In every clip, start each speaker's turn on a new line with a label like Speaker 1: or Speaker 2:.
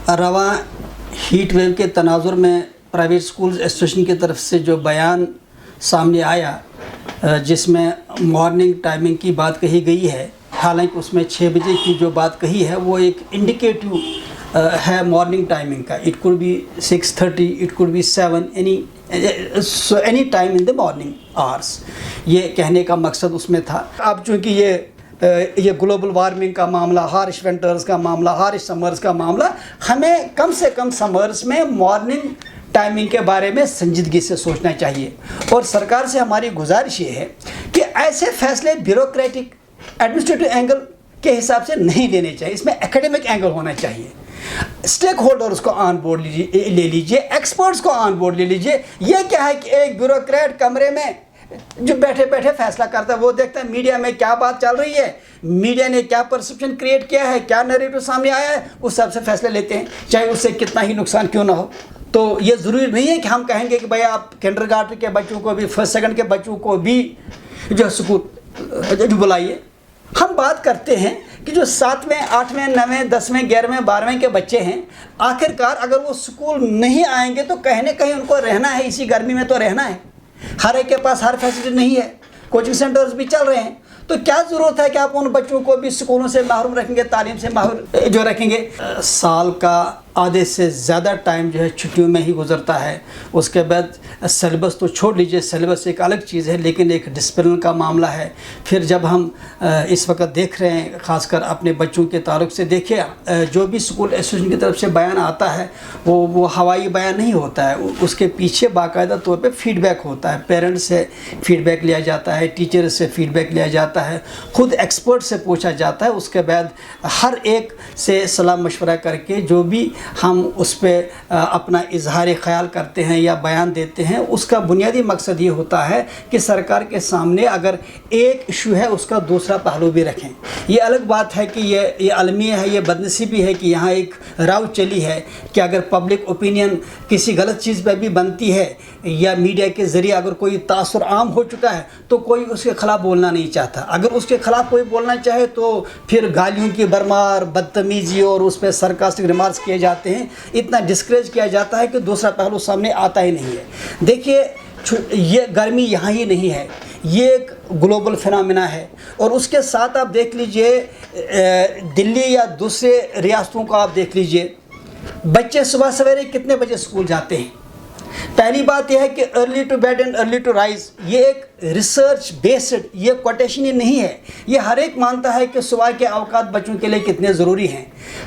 Speaker 1: रवा heat wave के तनाजुर में प्राइवेट स्कूल एसोसिएशन की तरफ से जो बयान सामने आया जिसमें मॉर्निंग टाइमिंग की बात कही गई है, हालांकि उसमें 6 बजे की जो बात कही है वो एक इंडिकेटिव है मॉर्निंग टाइमिंग का. It could be 6:30, it could be 7, any time in the morning hours. ये कहने का मकसद उसमें था. अब चूँकि ये ग्लोबल वार्मिंग का मामला, हार्श विंटर्स का मामला, हार्श समर्स का मामला, हमें कम से कम समर्स में मॉर्निंग टाइमिंग के बारे में संजीदगी से सोचना चाहिए. और सरकार से हमारी गुजारिश ये है कि ऐसे फैसले ब्यूरोक्रेटिक एडमिनिस्ट्रेटिव एंगल के हिसाब से नहीं लेने चाहिए. इसमें एकेडमिक एंगल होना चाहिए. स्टेक होल्डर्स को ऑन बोर्ड ले लीजिए, एक्सपर्ट्स को ऑन बोर्ड ले लीजिए. ये क्या है कि एक ब्यूरोक्रेट कमरे में जो बैठे बैठे फैसला करता है, वो देखता है मीडिया में क्या बात चल रही है, मीडिया ने क्या परसेप्शन क्रिएट किया है, क्या नैरेटिव सामने आया है, उस हिसाब से फैसले लेते हैं, चाहे उससे कितना ही नुकसान क्यों ना हो. तो ये ज़रूरी नहीं है कि हम कहेंगे कि भाई आप किंडरगार्टन के बच्चों को भी, फर्स्ट सेकंड के बच्चों को भी जो स्कूल बुलाइए. हम बात करते हैं कि जो 7वें, 8वें, 9वें, 10वें, 11वें, 12वें के बच्चे हैं, आखिरकार अगर वो स्कूल नहीं आएंगे तो कहीं ना कहीं उनको रहना है, इसी गर्मी में तो रहना है. हर एक के पास हर फैसिलिटी नहीं है, कोचिंग सेंटर्स भी चल रहे हैं. तो क्या ज़रूरत है कि आप उन बच्चों को भी स्कूलों से महरूम रखेंगे, तालीम से महरूम जो रखेंगे. साल का आधे से ज़्यादा टाइम जो है छुट्टियों में ही गुजरता है. उसके बाद सिलेबस तो छोड़ लीजिए, सिलेबस एक अलग चीज़ है, लेकिन एक डिसिप्लिन का मामला है. फिर जब हम इस वक्त देख रहे हैं, ख़ासकर अपने बच्चों के ताल्लुक से देखिए, जो भी स्कूल एसोसिएशन की तरफ से बयान आता है वो हवाई बयान नहीं होता है. उसके पीछे बाकायदा तौर पे फीडबैक होता है. पेरेंट्स से फीडबैक लिया जाता है, टीचर से फीडबैक लिया जाता है, ख़ुद एक्सपर्ट से पूछा जाता है. उसके बाद हर एक से सलाह मशवरा करके जो भी हम उस पर अपना इजहार ख़याल करते हैं या बयान देते हैं, उसका बुनियादी मकसद ये होता है कि सरकार के सामने अगर एक इशू है उसका दूसरा पहलू भी रखें. ये अलग बात है कि ये अलमिया है, ये बदनसीबी है कि यहाँ एक राव चली है कि अगर पब्लिक ओपिनियन किसी गलत चीज़ पर भी बनती है या मीडिया के ज़रिए अगर कोई तासुर आम हो चुका है तो कोई उसके ख़िलाफ़ बोलना नहीं चाहता. अगर उसके ख़िलाफ़ कोई बोलना चाहे तो फिर गालियों की भरमार, बदतमीज़ी और उस पर सरकास्टिक रिमार्क्स किए जाते हैं. इतना डिस्करेज किया जाता है कि दूसरा पहलू सामने आता ही नहीं है. देखिए, ये गर्मी यहाँ ही नहीं है, ये एक ग्लोबल फिनोमेना है. और उसके साथ आप देख लीजिए दिल्ली या दूसरे रियासतों को आप देख लीजिए, बच्चे सुबह सवेरे कितने बजे स्कूल जाते हैं. पहली बात यह है कि early to bed and early to rise, ये एक रिसर्च बेस्ड, ये कोटेशन ही नहीं है. ये हर एक मानता है कि सुबह के अवकात बच्चों के लिए कितने ज़रूरी हैं.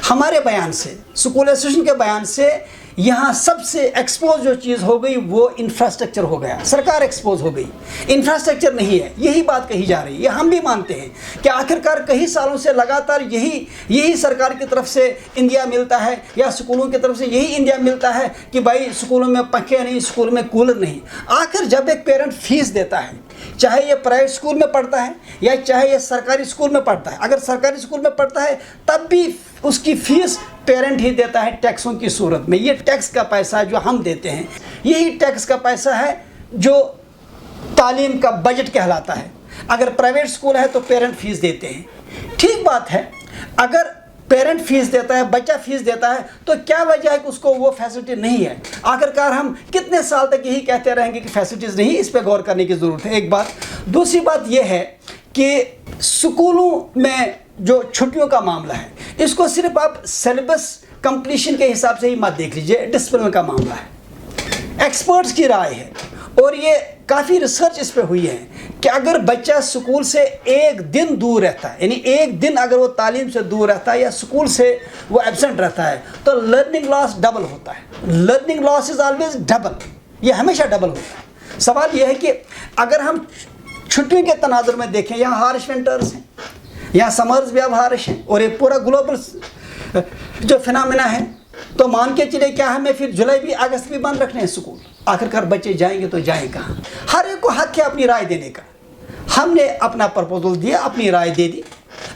Speaker 1: हमारे बयान से, स्कूल एसोसिएशन के बयान से यहाँ सबसे एक्सपोज जो चीज़ हो गई वो इंफ्रास्ट्रक्चर हो गया. सरकार एक्सपोज हो गई, इंफ्रास्ट्रक्चर नहीं है. यही बात कही जा रही है. हम भी मानते हैं कि आखिरकार कई सालों से लगातार यही सरकार की तरफ से इंडिया मिलता है या स्कूलों की तरफ से यही इंडिया मिलता है कि भाई स्कूलों में पंखे नहीं, स्कूल में कूलर नहीं. आखिर जब एक पेरेंट फीस देता है, चाहे ये प्राइवेट स्कूल में पढ़ता है या चाहे ये सरकारी स्कूल में पढ़ता है, अगर सरकारी स्कूल में पढ़ता है तब भी उसकी फ़ीस पेरेंट ही देता है टैक्सों की सूरत में. ये टैक्स का पैसा जो हम देते हैं, यही टैक्स का पैसा है जो तालीम का बजट कहलाता है. अगर प्राइवेट स्कूल है तो पेरेंट फ़ीस देते हैं. ठीक बात है, अगर पेरेंट फ़ीस देता है, बच्चा फ़ीस देता है, तो क्या वजह है कि उसको वो फैसिलिटी नहीं है. आखिरकार हम कितने साल तक यही कहते रहेंगे कि फैसिलिटीज़ नहीं. इस पर गौर करने की ज़रूरत है, एक बात. दूसरी बात यह है कि स्कूलों में जो छुट्टियों का मामला है, इसको सिर्फ आप सिलेबस कंप्लीशन के हिसाब से ही मत देख लीजिए. डिसिप्लिन का मामला है, एक्सपर्ट्स की राय है, और ये काफ़ी रिसर्च इस पे हुई है कि अगर बच्चा स्कूल से एक दिन दूर रहता है, यानी एक दिन अगर वो तालीम से दूर रहता है या स्कूल से वो एब्सेंट रहता है, तो लर्निंग लॉस डबल होता है. Learning loss is always double, ये हमेशा डबल होता है. सवाल ये है कि अगर हम छुट्टियों के तनाजुर में देखें, यहाँ हार्श विंटर्स हैं, यहाँ समर्स भी अब हार्श हैं, और ये पूरा ग्लोबल जो फिनोमेना है, तो मान के चले क्या हमें फिर जुलाई भी अगस्त भी बंद रखने हैं स्कूल. आखिरकार बच्चे जाएंगे तो जाएँ कहाँ. हर एक को हक है अपनी राय देने का. हमने अपना प्रपोजल दिया, अपनी राय दे दी.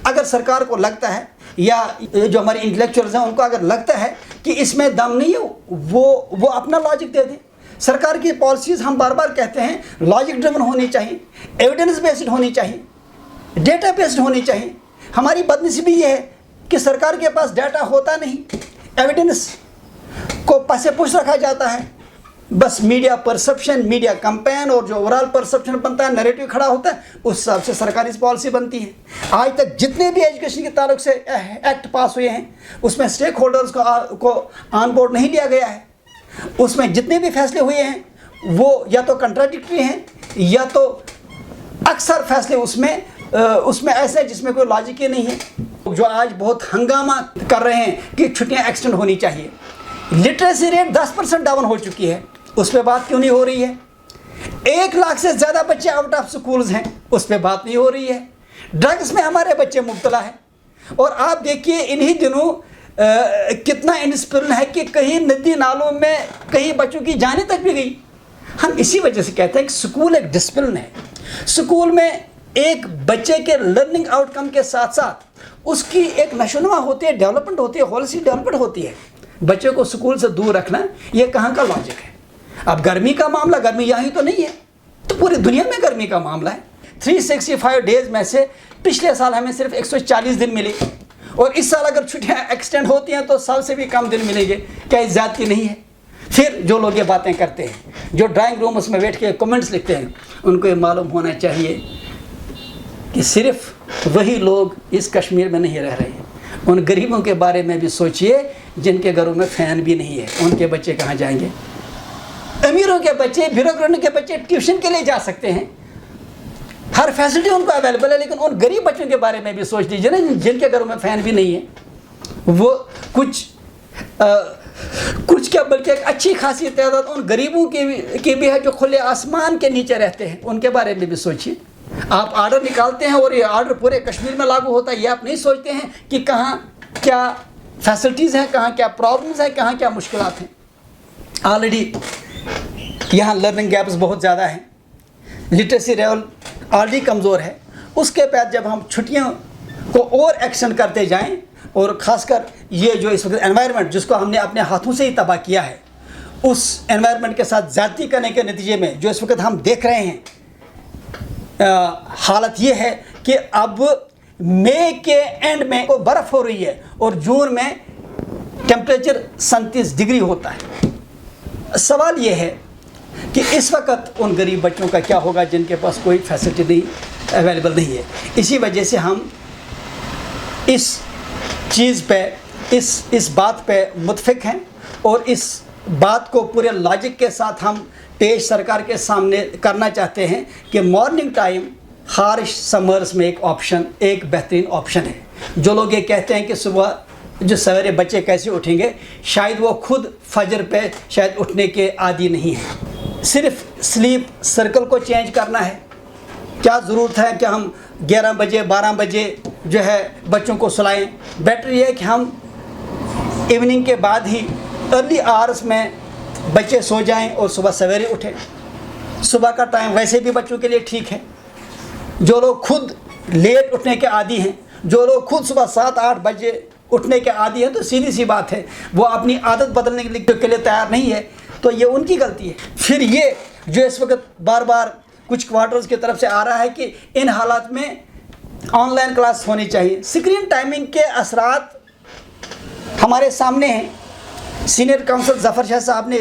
Speaker 1: अगर सरकार को लगता है या जो हमारे इंटेलेक्चुअल्स हैं उनको अगर लगता है कि इसमें दम नहीं है, वो अपना लॉजिक दे दें. सरकार की पॉलिसीज़ हम बार बार कहते हैं लॉजिक ड्रिवन होनी चाहिए, एविडेंस बेस्ड होनी चाहिए, डेटा बेस्ड होनी चाहिए. हमारी बदनसीबी ये है कि सरकार के पास डाटा होता नहीं, एविडेंस को पासे पुश रखा जाता है। बस मीडिया परसेप्शन, मीडिया कैंपेन और जो ओवरऑल परसेप्शन बनता है, नैरेटिव खड़ा होता है, उस हिसाब से सरकारी पॉलिसी बनती है। आज तक जितने भी एजुकेशन के ताल्लुक से एक्ट पास हुए हैं उसमें स्टेक होल्डर्स को ऑन बोर्ड नहीं लिया गया है। उसमें जितने भी फैसले हुए हैं वो या तो कंट्राडिक्टरी हैं या तो अक्सर फैसले उसमें ऐसे हैं जिसमें कोई लॉजिक ही नहीं है। जो आज बहुत हंगामा कर रहे हैं कि छुट्टियां एक्सटेंड होनी चाहिए, लिटरेसी रेट 10% डाउन हो चुकी है, उस पर बात क्यों नहीं हो रही है? 1 लाख से ज़्यादा बच्चे आउट ऑफ स्कूल्स हैं, उस पर बात नहीं हो रही है। ड्रग्स में हमारे बच्चे मुब्तला हैं, और आप देखिए इन्हीं दिनों कितना इंडिसिप्लिन है कि कहीं नदी नालों में कहीं बच्चों की जानें तक भी गई। हम इसी वजह से कहते हैं कि स्कूल एक डिसिप्लिन है। स्कूल में एक बच्चे के लर्निंग आउटकम के साथ साथ उसकी एक नशोनुमा होती है, डेवलपमेंट होती है, होलिस्टिक डेवलपमेंट होती है। बच्चे को स्कूल से दूर रखना, ये कहाँ का लॉजिक है? अब गर्मी का मामला, गर्मी यहाँ ही तो नहीं है, तो पूरी दुनिया में गर्मी का मामला है। 365 डेज में से पिछले साल हमें सिर्फ 140 दिन मिले, और इस साल अगर छुट्टियाँ एक्सटेंड होती हैं तो साल से भी कम दिन मिलेंगे। क्या ये ज़्यादती नहीं है? फिर जो लोग ये बातें करते हैं, जो ड्राइंग रूम्स में बैठ के कमेंट्स लिखते हैं, उनको ये मालूम होना चाहिए कि सिर्फ वही लोग इस कश्मीर में नहीं रह रहे हैं। उन गरीबों के बारे में भी सोचिए जिनके घरों में फ़ैन भी नहीं है, उनके बच्चे कहाँ जाएंगे? अमीरों के बच्चे, ब्यूरोक्रेट के बच्चे ट्यूशन के लिए जा सकते हैं, हर फैसिलिटी उनको अवेलेबल है, लेकिन उन गरीब बच्चों के बारे में भी सोच लीजिए ना, जिनके घरों में फ़ैन भी नहीं है। वो कुछ क्या बल्कि एक अच्छी खासी तादाद उन गरीबों की भी है जो खुले आसमान के नीचे रहते हैं, उनके बारे में भी सोचिए। आप आर्डर निकालते हैं और ये आर्डर पूरे कश्मीर में लागू होता है, ये आप नहीं सोचते हैं कि कहाँ क्या फैसिलिटीज़ हैं, कहाँ क्या प्रॉब्लम्स हैं, कहाँ क्या मुश्किलात हैं। ऑलरेडी यहाँ लर्निंग गैप्स बहुत ज़्यादा हैं, लिटरेसी लेवल ऑलरेडी कमज़ोर है। उसके बाद जब हम छुट्टियों को और एक्सटेंड करते जाएं, और ख़ासकर ये जो इस वक्त एनवायरनमेंट जिसको हमने अपने हाथों से ही तबाह किया है, उस एनवायरनमेंट के साथ ज़्यादती करने के नतीजे में जो इस वक्त हम देख रहे हैं, हालत ये है कि अब मई के एंड में को बर्फ़ हो रही है और जून में टेम्परेचर 37 डिग्री होता है। सवाल ये है कि इस वक्त उन गरीब बच्चों का क्या होगा जिनके पास कोई फैसिलिटी नहीं अवेलेबल नहीं है। इसी वजह से हम इस चीज़ पे इस बात पे मुत्फिक हैं, और इस बात को पूरे लॉजिक के साथ हम पेश सरकार के सामने करना चाहते हैं कि मॉर्निंग टाइम हार्श समर्स में एक बेहतरीन ऑप्शन है। जो लोग ये कहते हैं कि सुबह जो सवेरे बच्चे कैसे उठेंगे, शायद वो खुद फजर पे शायद उठने के आदी नहीं है। सिर्फ स्लीप सर्कल को चेंज करना है। क्या ज़रूरत है कि हम 11 बजे 12 बजे जो है बच्चों को सुलाएं? बेटर ये है कि हम इवनिंग के बाद ही अर्ली आवर्स में बच्चे सो जाएं और सुबह सवेरे उठें। सुबह का टाइम वैसे भी बच्चों के लिए ठीक है। जो लोग खुद लेट उठने के आदी हैं, जो लोग खुद सुबह 7-8 बजे उठने के आदी हैं, तो सीधी सी बात है वो अपनी आदत बदलने के लिए तैयार नहीं है, तो ये उनकी गलती है। फिर ये जो इस वक्त बार बार कुछ क्वार्टर्स की तरफ से आ रहा है कि इन हालात में ऑनलाइन क्लास होनी चाहिए। स्क्रीन टाइमिंग के असरात हमारे सामने हैं। सीनियर काउंसिल ज़फ़र शाह साहब ने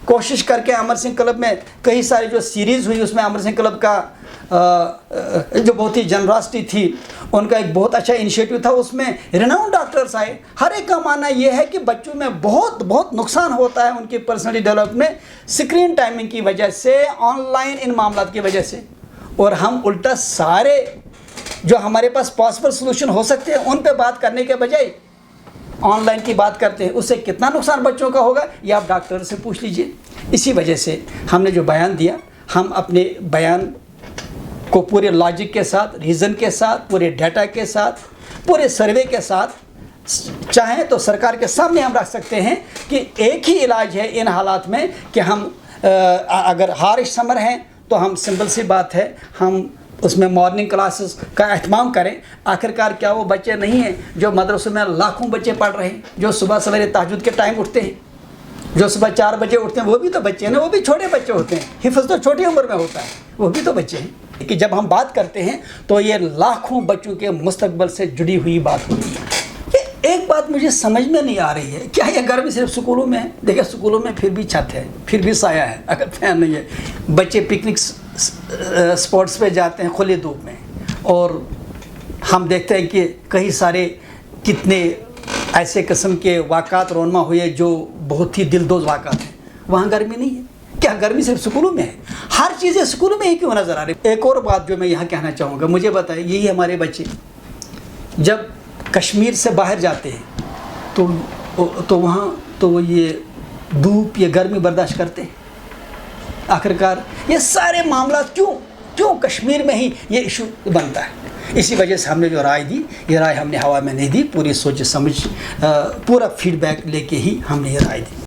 Speaker 1: कोशिश करके अमर सिंह क्लब में कई सारी जो सीरीज़ हुई, उसमें अमर सिंह क्लब का जो बहुत ही जनरॉसिटी थी, उनका एक बहुत अच्छा इनिशिएटिव था। उसमें रिनाउंड डॉक्टर्स आए। हर एक का मानना ये है कि बच्चों में बहुत बहुत नुकसान होता है उनकी पर्सनैलिटी डेवलपमेंट स्क्रीन टाइमिंग की वजह से, ऑनलाइन इन मामलों की वजह से। और हम उल्टा सारे जो हमारे पास पॉसिबल सोल्यूशन हो सकते हैं उन पे बात करने के बजाय ऑनलाइन की बात करते हैं। उससे कितना नुकसान बच्चों का होगा ये आप डॉक्टर से पूछ लीजिए। इसी वजह से हमने जो बयान दिया, हम अपने बयान को पूरे लॉजिक के साथ, रीज़न के साथ, पूरे डाटा के साथ, पूरे सर्वे के साथ चाहें तो सरकार के सामने हम रख सकते हैं कि एक ही इलाज है इन हालात में कि हम अगर हारिश समर हैं तो हम सिंपल सी बात है हम उसमें मॉर्निंग क्लासेस का अहतमाम करें। आखिरकार क्या वो बच्चे नहीं हैं जो मदरसों में लाखों बच्चे पढ़ रहे हैं, जो सुबह सवेरे तहज्जुद के टाइम उठते हैं, जो सुबह 4 बजे उठते हैं, वो भी तो बच्चे हैं ना, वो भी छोटे बच्चे होते हैं। हिफ्ज़ तो छोटी उम्र में होता है, वो भी तो बच्चे हैं। कि जब हम बात करते हैं तो ये लाखों बच्चों के मुस्तकबिल से जुड़ी हुई बात होती है। ये ایک بات مجھے سمجھ میں نہیں آ رہی ہے، کیا یہ گرمی صرف اسکولوں میں ہے؟ دیکھیں اسکولوں میں پھر بھی چھت ہے، پھر بھی سایہ ہے، اگر فین نہیں ہے، بچے پکنک اسپاٹس پہ جاتے ہیں کھلی دھوپ میں، اور ہم دیکھتے ہیں کہ کئی سارے کتنے ایسے قسم کے واقعات رونما ہوئے جو بہت ہی دلدوز واقعات ہیں، وہاں گرمی نہیں ہے۔ کیا گرمی صرف اسکولوں میں ہے؟ ہر چیزیں اسکولوں میں ہی کیوں نظر آ رہی؟ ایک اور بات جو میں یہاں کہنا چاہوں گا، مجھے بتائیں، یہی ہمارے بچے جب کشمیر سے باہر جاتے ہیں تو وہاں تو وہ یہ دھوپ یہ گرمی برداشت کرتے ہیں؟ آخرکار یہ سارے معاملات کیوں کشمیر میں ہی یہ ایشو بنتا ہے؟ اسی وجہ سے ہم نے جو رائے دی، یہ رائے ہم نے ہوا میں نہیں دی، پوری سوچ سمجھ پورا فیڈ بیک لے کے ہی ہم نے یہ رائے دی۔